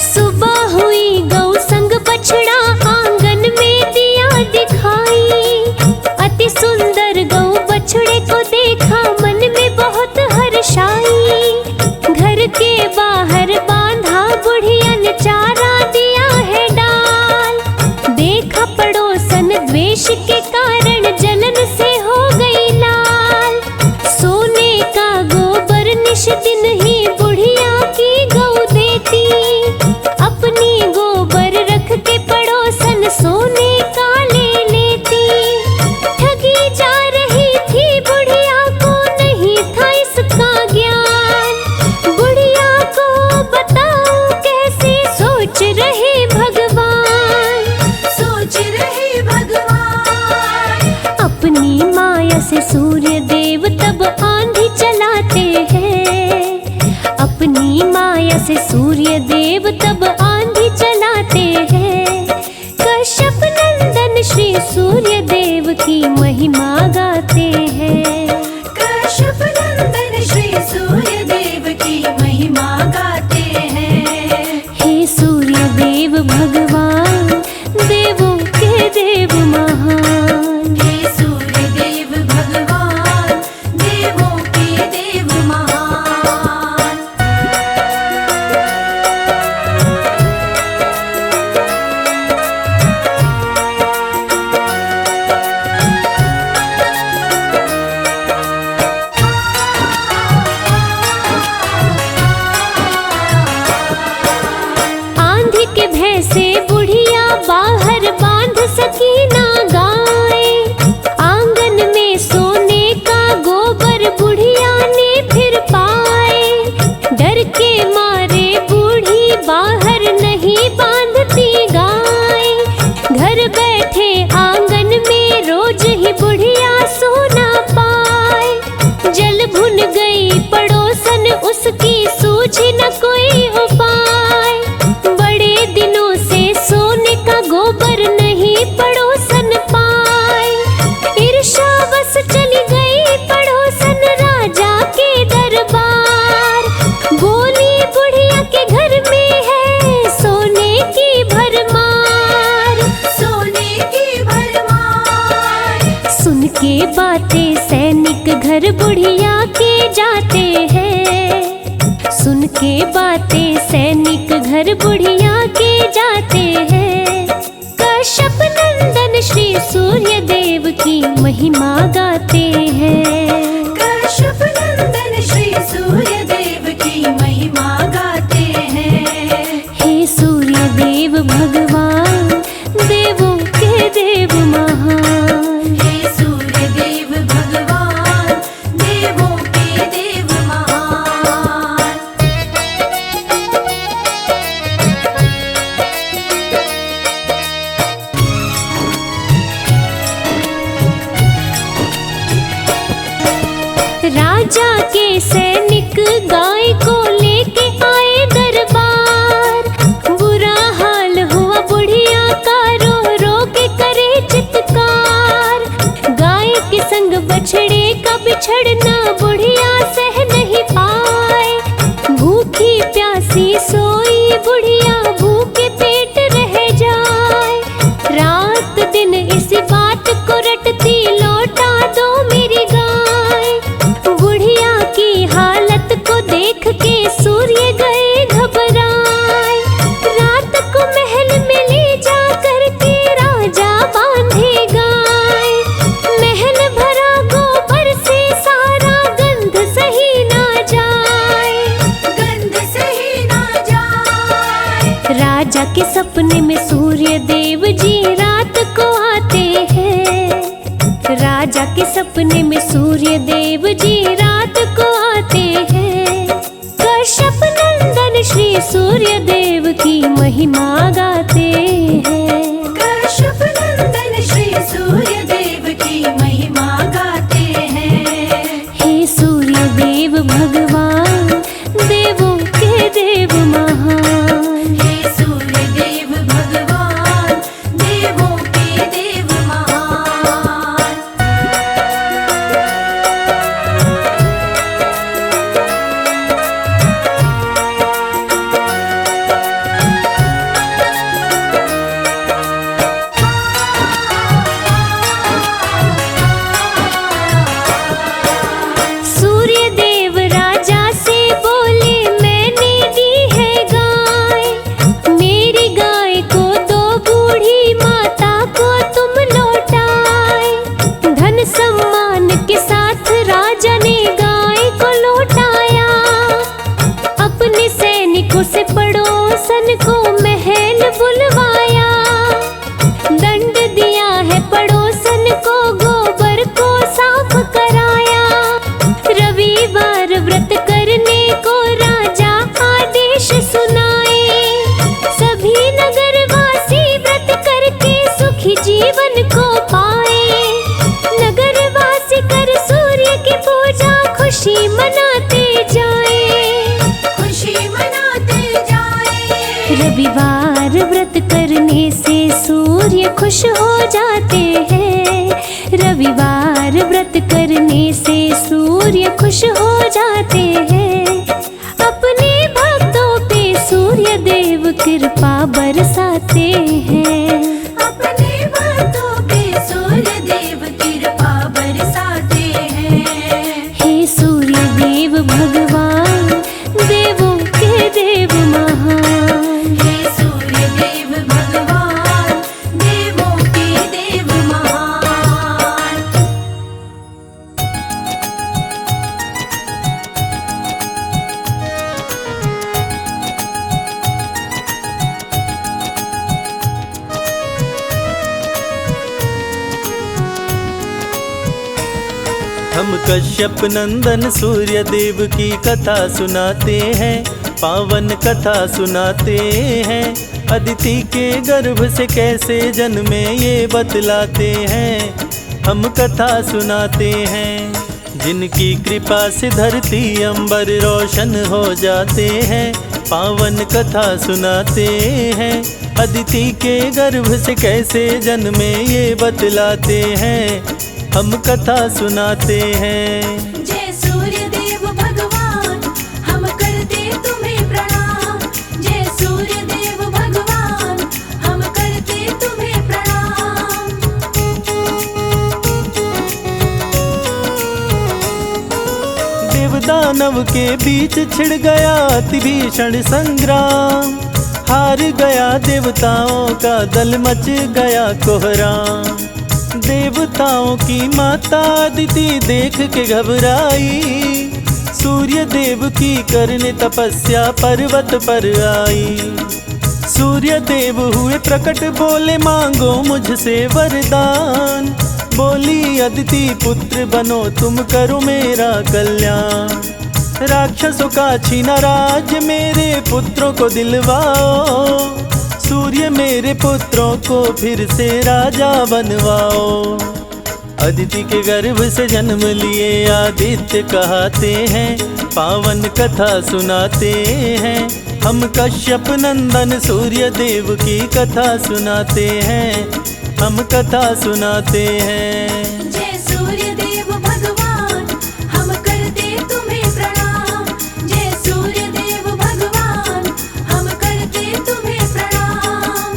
सुबह हुई गौ संग बछड़ा आंगन में दिया दिखाई, अति सुंदर गौ बछड़े को देखा मन में बहुत हर्षाई। घर के बाहर बांधा बुढ़िया ने चारा दिया है डाल, देखा पड़ोसन द्वेष के कारण जलन से हो गई लाल। सोने का गोबर निश दिन ही बुढ़िया की गौ देती, अपनी गोबर रख के पड़ोसन सोने का ले लेती। ठगी जा रही थी बुढ़िया को नहीं था इसका ज्ञान, बुढ़िया को बताओ कैसे सोच रहे भगवान। सोच रहे भगवान। अपनी माया से सूर्य देव तब आंधी चलाते हैं, अपनी माया से सूर्य देव तब आंधी चलाते हैं। कश्यप नंदन श्री सूर्य देव की महिमा गाते हैं। कश्यप नंदन श्री सूर्य देव की महिमा गाते हैं। हे सूर्य देव भगवान, देवों के देव महान। हे सूर्य देव भगवान, देवों के देव महान। के बातें सैनिक घर बुढ़िया के जाते हैं। कश्यप नंदन श्री सूर्य देव की महिमा गाते हैं। कश्यप नंदन श्री सूर्य देव की महिमा गाते हैं। हे सूर्य देव भगवान, देवों के देव महान। हे सूर्य देव भगवान, देवों के देव महान। राजा के सैनिक गाय को लेके आए दरबार। बुरा हाल हुआ बुढ़िया का, रो रो के करे चित्कार। गाय के संग बछड़े का बिछड़ना बुढ़िया सह नहीं पाए। भूखी प्यासी सोई बुढ़िया, भूखे पेट रह जाए। रात दिन इसी बात को रटती, लौटा दो मेरी गाय। बुढ़िया की हालत को देख के सूर्य गए घबराए। रात को महल में ले जा करके राजा बांधे गाय। महल भरा गोबर से सारा, गंध सही ना जाए। गंध सही ना जाए। राजा के सपने में सूर्य देव जी रात को आते हैं। राजा के सपने में सूर्य देव जी रात को आते हैं। कश्यप नंदन श्री सूर्य देव की महिमा गाते हैं। कश्यप नंदन श्री सूर्य देव की महिमा गाते हैं। हे सूर्य देव भगवान, देवों के देव महान। हे सूर्य देव भगवान, देवों के देव महान। सूर्य देव राजा से बोले, मैंने दी है गाय। मेरी गाय को दो, बूढ़ी माता को तुम लौटाए। धन सम्मान के साथ राजा ने गाय को लौटाया। अपने सैनिकों से पड़ोसन को महल बुलवाया। दंड दिया है पड़ोसन को, गोबर को साफ कराया। रविवार व्रत करने को राजा आदेश सुनाए। सभी नगरवासी व्रत करके सुखी जीवन को पाए। नगरवासी कर सूर्य की पूजा, खुशी मनाते जाए। खुशी मनाते जाए। रविवार व्रत करने से सूर्य खुश हो जाते हैं। रविवार व्रत करने से सूर्य खुश हो जाते हैं। अपने भक्तों पे सूर्य देव कृपा बरसाते हैं। अपने भक्तों पे सूर्य देव कृपा बरसाते हैं। हे सूर्य देव भगवान, देवों के देव महान। हे सूर्य देव भगवान, देवों के देव महान। हम कश्यप नंदन सूर्य देव की कथा सुनाते हैं, पावन कथा सुनाते हैं। अदिति के गर्भ से कैसे जन्मे ये बतलाते हैं। हम कथा सुनाते हैं, जिनकी कृपा से धरती अंबर रोशन हो जाते हैं। पावन कथा सुनाते हैं, अदिति के गर्भ से कैसे जन्मे ये बतलाते हैं। हम कथा सुनाते हैं। जय सूर्य देव भगवान, हम करते तुम्हें प्रणाम। जय सूर्य देव भगवान, हम करते तुम्हें प्रणाम। देवदान दानव के बीच छिड़ गया अति भीषण संग्राम। हार गया देवताओं का दल, मच गया कोहराम। देवताओं की माता अदिति देख के घबराई, सूर्य देव की करने तपस्या पर्वत पर आई। सूर्य देव हुए प्रकट, बोले मांगो मुझसे वरदान। बोली अदिति पुत्र बनो तुम, करो मेरा कल्याण। राक्षसों का छीना राज, मेरे पुत्रों को दिलवाओ। सूर्य मेरे पुत्रों को फिर से राजा बनवाओ। अदिति के गर्भ से जन्म लिए आदित्य कहते हैं, पावन कथा सुनाते हैं। हम कश्यप नंदन सूर्य देव की कथा सुनाते हैं, हम कथा सुनाते हैं। जय सूर्य देव भगवान, हम करते तुम्हें प्रणाम। जय सूर्य देव भगवान, हम करते तुम्हें प्रणाम।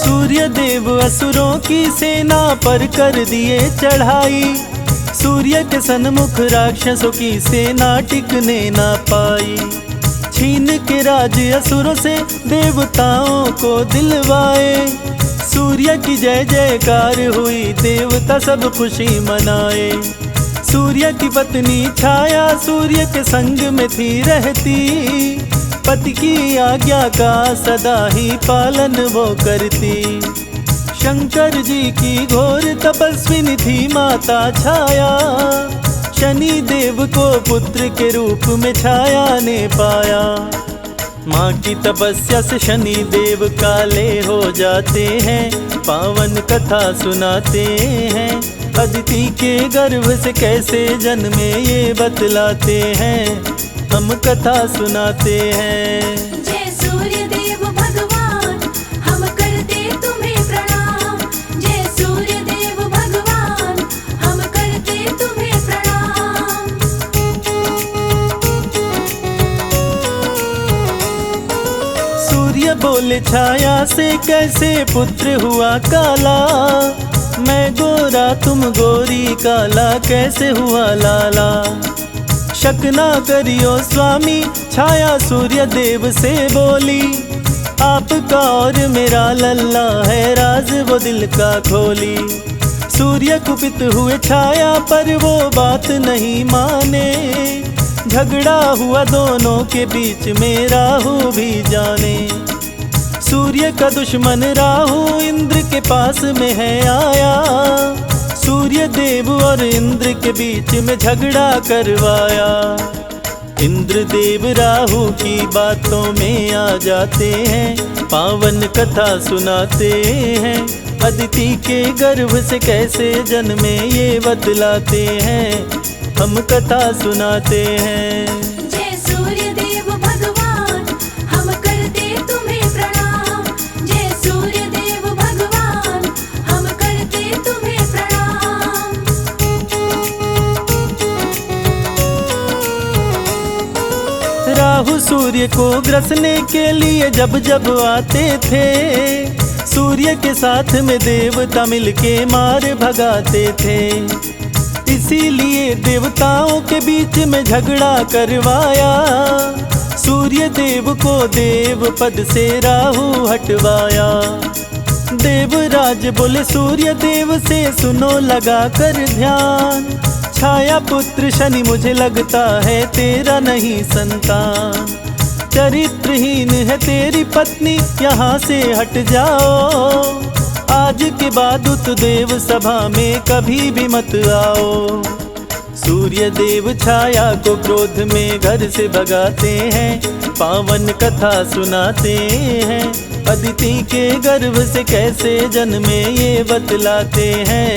सूर्य देव असुरों की सेना पर कर दिए चढ़ाई। सूर्य के सन्मुख राक्षसों की सेना टिकने ना पाई। छीन के राज असुरों से देवताओं को दिलवाए। सूर्य की जय जयकार हुई, देवता सब खुशी मनाए। सूर्य की पत्नी छाया सूर्य के संग में थी रहती। पति की आज्ञा का सदा ही पालन वो करती। शंकर जी की घोर तपस्विनी थी माता छाया। शनि देव को पुत्र के रूप में छाया ने पाया। माँ की तपस्या से शनि देव काले हो जाते हैं, पावन कथा सुनाते हैं। अदिति के गर्भ से कैसे जन्मे ये बतलाते हैं, हम कथा सुनाते हैं। जय सूर्य देव भगवान, हम करते तुम्हें प्रणाम। जय सूर्य देव भगवान, हम करते तुम्हें प्रणाम। सूर्य बोले छाया से कैसे पुत्र हुआ काला। मैं गोरा तुम गोरी, काला कैसे हुआ लाला। शक ना करियो स्वामी, छाया सूर्य देव से बोली। आपका और मेरा लल्ला है, राज वो दिल का खोली। सूर्य कुपित हुए छाया पर वो बात नहीं माने। झगड़ा हुआ दोनों के बीच में, राहु भी जाने। सूर्य का दुश्मन राहु इंद्र के पास में है आया। सूर्य देव और इंद्र के बीच में झगड़ा करवाया। इंद्र देव राहु की बातों में आ जाते हैं, पावन कथा सुनाते हैं। अदिति के गर्भ से कैसे जन्मे ये बतलाते हैं, हम कथा सुनाते हैं। जय सूर्य देव भगवान, हम करते तुम्हें प्रणाम। जय सूर्य देव भगवान, हम करते तुम्हें प्रणाम। राहु सूर्य को ग्रसने के लिए जब जब आते थे, सूर्य के साथ में देवता मिलके मार भगाते थे। इसीलिए देवताओं के बीच में झगड़ा करवाया। सूर्य देव को देव पद से राहु हटवाया। देवराज बोले सूर्य देव से, सुनो लगा कर ध्यान। छाया पुत्र शनि मुझे लगता है तेरा नहीं संतान। चरित्रहीन है तेरी पत्नी, यहाँ से हट जाओ। आज के बाद उत देव सभा में कभी भी मत आओ। सूर्य देव छाया को क्रोध में घर से भगाते हैं, पावन कथा सुनाते हैं। अदिति के गर्भ से कैसे जन्मे ये बतलाते हैं,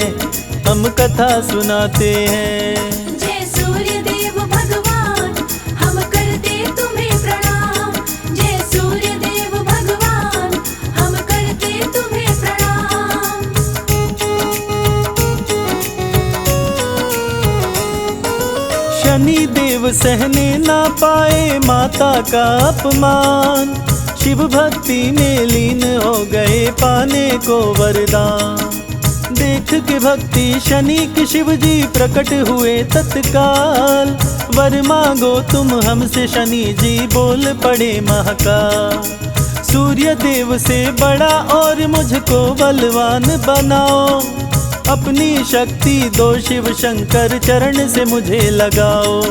हम कथा सुनाते हैं। जय सूर्य देव भगवान, हम करते तुम्हें प्रणाम। जय सूर्य देव भगवान, हम करते तुम्हें प्रणाम। शनि देव सहने ना पाए माता का अपमान। शिव भक्ति में लीन हो गए, पाने को वरदान। देख के भक्ति शनि की शिव जी प्रकट हुए तत्काल। वर मांगो तुम हमसे शनि जी बोल पड़े महाकाल। सूर्य देव से बड़ा और मुझको बलवान बनाओ, अपनी शक्ति दो शिव शंकर चरण से मुझे लगाओ।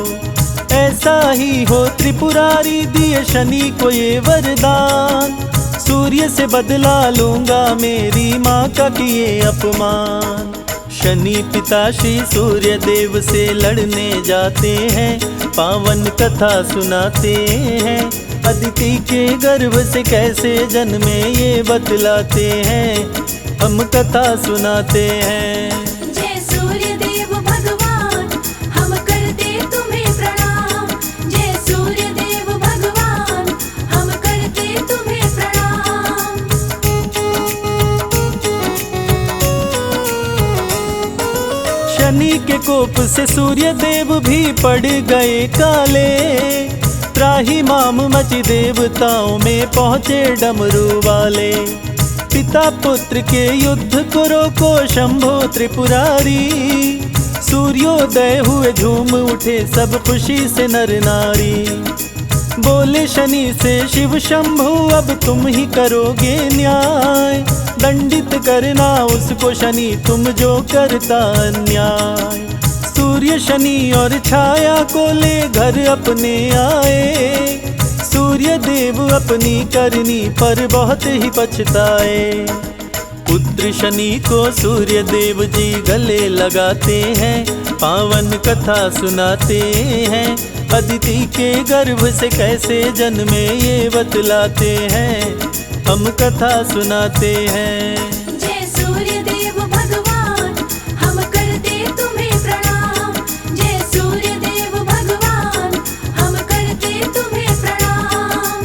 ऐसा ही हो त्रिपुरारी दिए शनि को ये वरदान, सूर्य से बदला लूंगा मेरी माँ का किए अपमान। शनि पिता श्री सूर्य देव से लड़ने जाते हैं, पावन कथा सुनाते हैं। अदिति के गर्भ से कैसे जन्मे ये बतलाते हैं, हम कथा सुनाते हैं। जय सूर्य देव भगवान, हम करते तुम्हें प्रणाम। जय सूर्य देव भगवान, हम करते तुम्हें प्रणाम। शनि के कोप से सूर्य देव भी पड़ गए काले, त्राही माम मची देवताओं में पहुँचे डमरू वाले। पिता पुत्र के युद्ध को रोको शंभो त्रिपुरारी, सूर्योदय हुए झूम उठे सब खुशी से नर नारी। बोले शनि से शिव शंभु अब तुम ही करोगे न्याय, दंडित करना उसको शनि तुम जो करता अन्याय। सूर्य शनि और छाया को ले घर अपने आए, सूर्य देव अपनी करनी पर बहुत ही पछताए। पुत्र शनि को सूर्य देव जी गले लगाते हैं, पावन कथा सुनाते हैं। अदिति के गर्भ से कैसे जन्मे ये बतलाते हैं, हम कथा सुनाते हैं। जय सूर्य देव भगवान, हम करते तुम्हें प्रणाम। जय सूर्य देव भगवान, हम करते तुम्हें प्रणाम।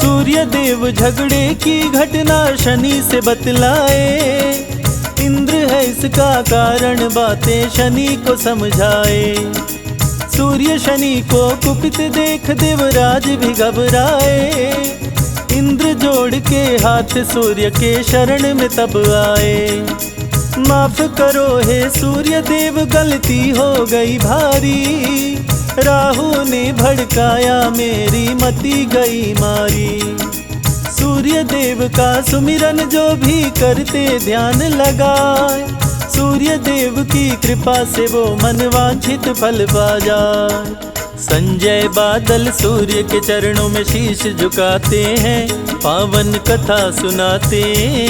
सूर्य देव झगड़े की घटना शनि से बतलाए, इंद्र है इसका कारण बातें शनि को समझाए। सूर्य शनि को कुपित देख देवराज भी घबराए, इंद्र जोड़ के हाथ सूर्य के शरण में तब आए। माफ करो हे सूर्य देव गलती हो गई भारी, राहु ने भड़काया मेरी मति गई मारी। सूर्य देव का सुमिरन जो भी करते ध्यान लगाए, सूर्य देव की कृपा से वो मनवांछित फल पा जाए। संजय बादल सूर्य के चरणों में शीश झुकाते हैं, पावन कथा सुनाते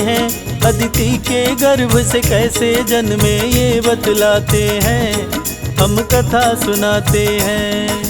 हैं। अदिति के गर्भ से कैसे जन्मे ये बतलाते हैं, हम कथा सुनाते हैं।